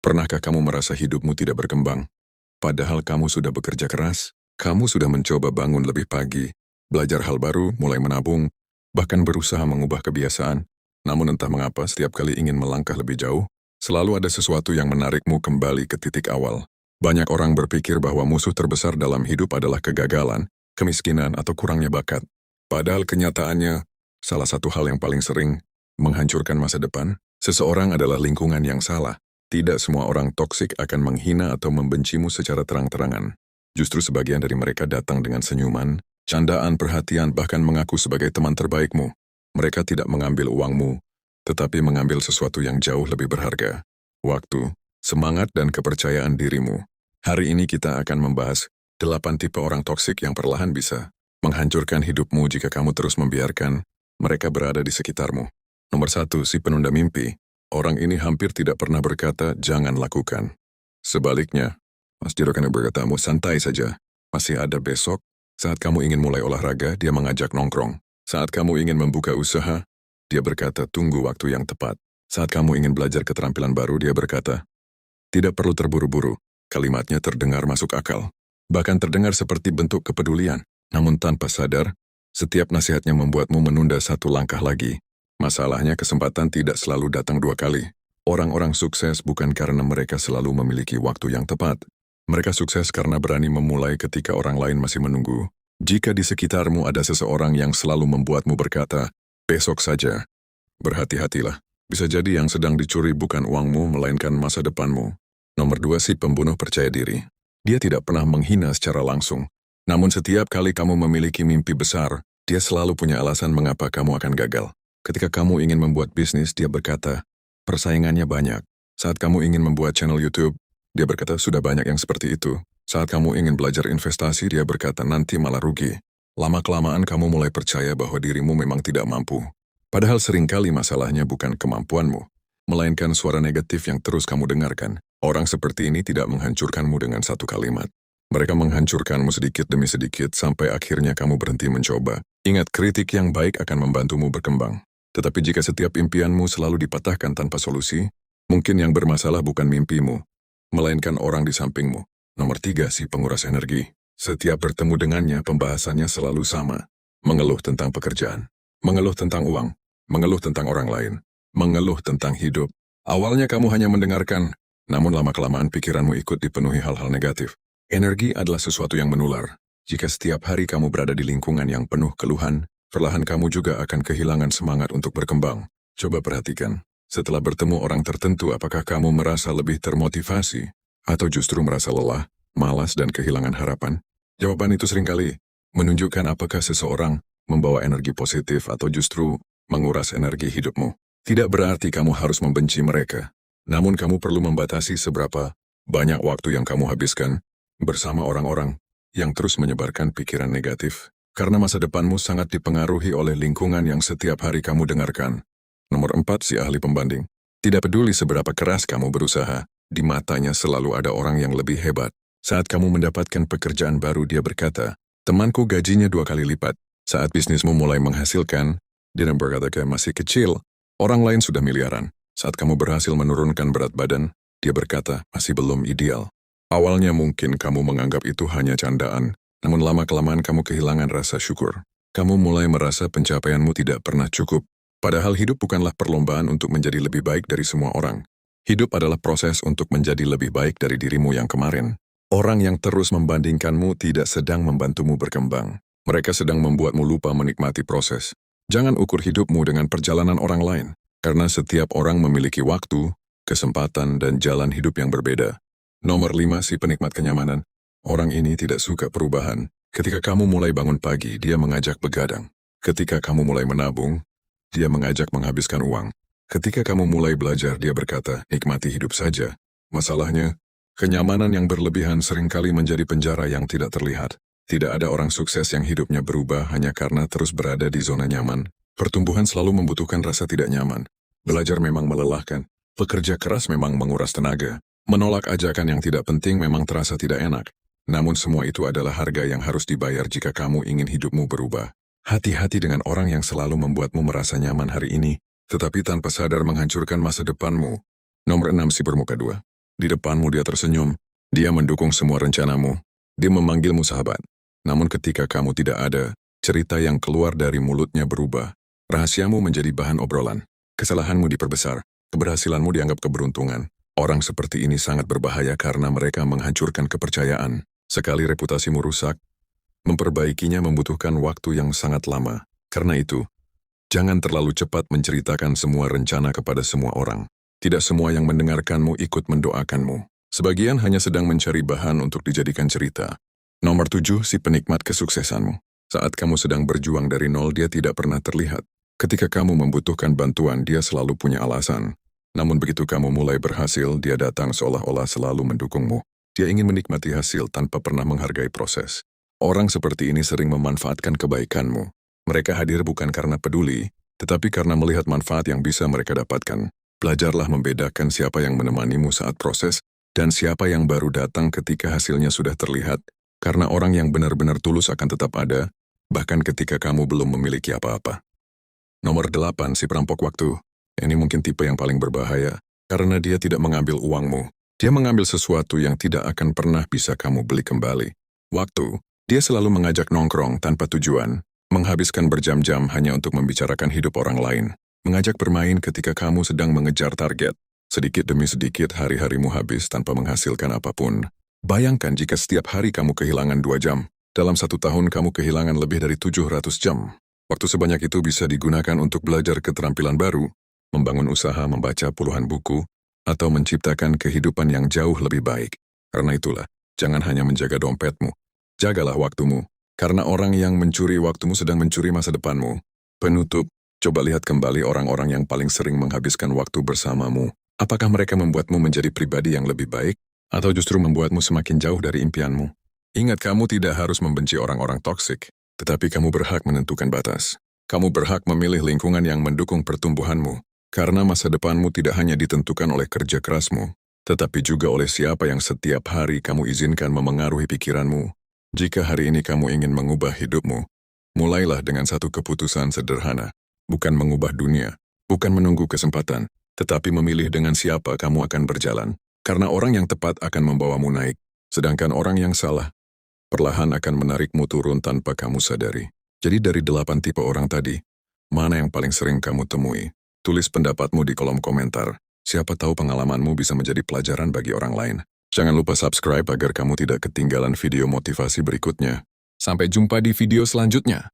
Pernahkah kamu merasa hidupmu tidak berkembang? Padahal kamu sudah bekerja keras, kamu sudah mencoba bangun lebih pagi, belajar hal baru, mulai menabung, bahkan berusaha mengubah kebiasaan. Namun entah mengapa setiap kali ingin melangkah lebih jauh, selalu ada sesuatu yang menarikmu kembali ke titik awal. Banyak orang berpikir bahwa musuh terbesar dalam hidup adalah kegagalan, kemiskinan, atau kurangnya bakat. Padahal kenyataannya, salah satu hal yang paling sering menghancurkan masa depan, seseorang adalah lingkungan yang salah. Tidak semua orang toksik akan menghina atau membencimu secara terang-terangan. Justru sebagian dari mereka datang dengan senyuman, candaan, perhatian, bahkan mengaku sebagai teman terbaikmu. Mereka tidak mengambil uangmu, tetapi mengambil sesuatu yang jauh lebih berharga. Waktu, semangat, dan kepercayaan dirimu. Hari ini kita akan membahas 8 tipe orang toksik yang perlahan bisa menghancurkan hidupmu jika kamu terus membiarkan mereka berada di sekitarmu. Nomor 1, si penunda mimpi. Orang ini hampir tidak pernah berkata, jangan lakukan. Sebaliknya, Mas Jero akan berkata, santai saja. Masih ada besok. Saat kamu ingin mulai olahraga, dia mengajak nongkrong. Saat kamu ingin membuka usaha, dia berkata, tunggu waktu yang tepat. Saat kamu ingin belajar keterampilan baru, dia berkata, tidak perlu terburu-buru. Kalimatnya terdengar masuk akal. Bahkan terdengar seperti bentuk kepedulian. Namun tanpa sadar, setiap nasihatnya membuatmu menunda satu langkah lagi. Masalahnya kesempatan tidak selalu datang 2 kali. Orang-orang sukses bukan karena mereka selalu memiliki waktu yang tepat. Mereka sukses karena berani memulai ketika orang lain masih menunggu. Jika di sekitarmu ada seseorang yang selalu membuatmu berkata, besok saja, berhati-hatilah. Bisa jadi yang sedang dicuri bukan uangmu, melainkan masa depanmu. Nomor 2, si pembunuh percaya diri. Dia tidak pernah menghina secara langsung. Namun setiap kali kamu memiliki mimpi besar, dia selalu punya alasan mengapa kamu akan gagal. Ketika kamu ingin membuat bisnis, dia berkata, persaingannya banyak. Saat kamu ingin membuat channel YouTube, dia berkata, sudah banyak yang seperti itu. Saat kamu ingin belajar investasi, dia berkata, nanti malah rugi. Lama-kelamaan kamu mulai percaya bahwa dirimu memang tidak mampu. Padahal seringkali masalahnya bukan kemampuanmu, melainkan suara negatif yang terus kamu dengarkan. Orang seperti ini tidak menghancurkanmu dengan satu kalimat. Mereka menghancurkanmu sedikit demi sedikit sampai akhirnya kamu berhenti mencoba. Ingat, kritik yang baik akan membantumu berkembang. Tetapi jika setiap impianmu selalu dipatahkan tanpa solusi, mungkin yang bermasalah bukan mimpimu, melainkan orang di sampingmu. Nomor 3, si penguras energi. Setiap bertemu dengannya, pembahasannya selalu sama. Mengeluh tentang pekerjaan, mengeluh tentang uang, mengeluh tentang orang lain, mengeluh tentang hidup. Awalnya kamu hanya mendengarkan, namun lama-kelamaan pikiranmu ikut dipenuhi hal-hal negatif. Energi adalah sesuatu yang menular. Jika setiap hari kamu berada di lingkungan yang penuh keluhan, perlahan kamu juga akan kehilangan semangat untuk berkembang. Coba perhatikan, setelah bertemu orang tertentu apakah kamu merasa lebih termotivasi, atau justru merasa lelah, malas, dan kehilangan harapan? Jawaban itu seringkali menunjukkan apakah seseorang membawa energi positif atau justru menguras energi hidupmu. Tidak berarti kamu harus membenci mereka, namun kamu perlu membatasi seberapa banyak waktu yang kamu habiskan bersama orang-orang yang terus menyebarkan pikiran negatif. Karena masa depanmu sangat dipengaruhi oleh lingkungan yang setiap hari kamu dengarkan. Nomor 4, si ahli pembanding. Tidak peduli seberapa keras kamu berusaha, di matanya selalu ada orang yang lebih hebat. Saat kamu mendapatkan pekerjaan baru, dia berkata, temanku gajinya 2 kali lipat. Saat bisnismu mulai menghasilkan, dia berkata kayak masih kecil, orang lain sudah miliaran. Saat kamu berhasil menurunkan berat badan, dia berkata, masih belum ideal. Awalnya mungkin kamu menganggap itu hanya candaan, namun lama-kelamaan kamu kehilangan rasa syukur. Kamu mulai merasa pencapaianmu tidak pernah cukup. Padahal hidup bukanlah perlombaan untuk menjadi lebih baik dari semua orang. Hidup adalah proses untuk menjadi lebih baik dari dirimu yang kemarin. Orang yang terus membandingkanmu tidak sedang membantumu berkembang. Mereka sedang membuatmu lupa menikmati proses. Jangan ukur hidupmu dengan perjalanan orang lain, karena setiap orang memiliki waktu, kesempatan, dan jalan hidup yang berbeda. Nomor 5, si penikmat kenyamanan. Orang ini tidak suka perubahan. Ketika kamu mulai bangun pagi, dia mengajak begadang. Ketika kamu mulai menabung, dia mengajak menghabiskan uang. Ketika kamu mulai belajar, dia berkata, nikmati hidup saja. Masalahnya, kenyamanan yang berlebihan seringkali menjadi penjara yang tidak terlihat. Tidak ada orang sukses yang hidupnya berubah hanya karena terus berada di zona nyaman. Pertumbuhan selalu membutuhkan rasa tidak nyaman. Belajar memang melelahkan. Pekerja keras memang menguras tenaga. Menolak ajakan yang tidak penting memang terasa tidak enak. Namun semua itu adalah harga yang harus dibayar jika kamu ingin hidupmu berubah. Hati-hati dengan orang yang selalu membuatmu merasa nyaman hari ini, tetapi tanpa sadar menghancurkan masa depanmu. Nomor 6, si bermuka 2. Di depanmu dia tersenyum. Dia mendukung semua rencanamu. Dia memanggilmu sahabat. Namun ketika kamu tidak ada, cerita yang keluar dari mulutnya berubah. Rahasiamu menjadi bahan obrolan. Kesalahanmu diperbesar. Keberhasilanmu dianggap keberuntungan. Orang seperti ini sangat berbahaya karena mereka menghancurkan kepercayaan. Sekali reputasimu rusak, memperbaikinya membutuhkan waktu yang sangat lama. Karena itu, jangan terlalu cepat menceritakan semua rencana kepada semua orang. Tidak semua yang mendengarkanmu ikut mendoakanmu. Sebagian hanya sedang mencari bahan untuk dijadikan cerita. Nomor 7, si penikmat kesuksesanmu. Saat kamu sedang berjuang dari nol, dia tidak pernah terlihat. Ketika kamu membutuhkan bantuan, dia selalu punya alasan. Namun begitu kamu mulai berhasil, dia datang seolah-olah selalu mendukungmu. Dia ingin menikmati hasil tanpa pernah menghargai proses. Orang seperti ini sering memanfaatkan kebaikanmu. Mereka hadir bukan karena peduli, tetapi karena melihat manfaat yang bisa mereka dapatkan. Belajarlah membedakan siapa yang menemanimu saat proses, dan siapa yang baru datang ketika hasilnya sudah terlihat, karena orang yang benar-benar tulus akan tetap ada, bahkan ketika kamu belum memiliki apa-apa. Nomor 8, si perampok waktu. Ini mungkin tipe yang paling berbahaya, karena dia tidak mengambil uangmu. Dia mengambil sesuatu yang tidak akan pernah bisa kamu beli kembali. Waktu, dia selalu mengajak nongkrong tanpa tujuan, menghabiskan berjam-jam hanya untuk membicarakan hidup orang lain, mengajak bermain ketika kamu sedang mengejar target. Sedikit demi sedikit hari-harimu habis tanpa menghasilkan apapun. Bayangkan jika setiap hari kamu kehilangan 2 jam. Dalam 1 tahun kamu kehilangan lebih dari 700 jam. Waktu sebanyak itu bisa digunakan untuk belajar keterampilan baru, membangun usaha, membaca puluhan buku, atau menciptakan kehidupan yang jauh lebih baik. Karena itulah, jangan hanya menjaga dompetmu. Jagalah waktumu, karena orang yang mencuri waktumu sedang mencuri masa depanmu. Penutup, coba lihat kembali orang-orang yang paling sering menghabiskan waktu bersamamu. Apakah mereka membuatmu menjadi pribadi yang lebih baik, atau justru membuatmu semakin jauh dari impianmu? Ingat, kamu tidak harus membenci orang-orang toksik, tetapi kamu berhak menentukan batas. Kamu berhak memilih lingkungan yang mendukung pertumbuhanmu, karena masa depanmu tidak hanya ditentukan oleh kerja kerasmu, tetapi juga oleh siapa yang setiap hari kamu izinkan memengaruhi pikiranmu. Jika hari ini kamu ingin mengubah hidupmu, mulailah dengan satu keputusan sederhana. Bukan mengubah dunia, bukan menunggu kesempatan, tetapi memilih dengan siapa kamu akan berjalan. Karena orang yang tepat akan membawamu naik, sedangkan orang yang salah perlahan akan menarikmu turun tanpa kamu sadari. Jadi dari 8 tipe orang tadi, mana yang paling sering kamu temui? Tulis pendapatmu di kolom komentar. Siapa tahu pengalamanmu bisa menjadi pelajaran bagi orang lain. Jangan lupa subscribe agar kamu tidak ketinggalan video motivasi berikutnya. Sampai jumpa di video selanjutnya.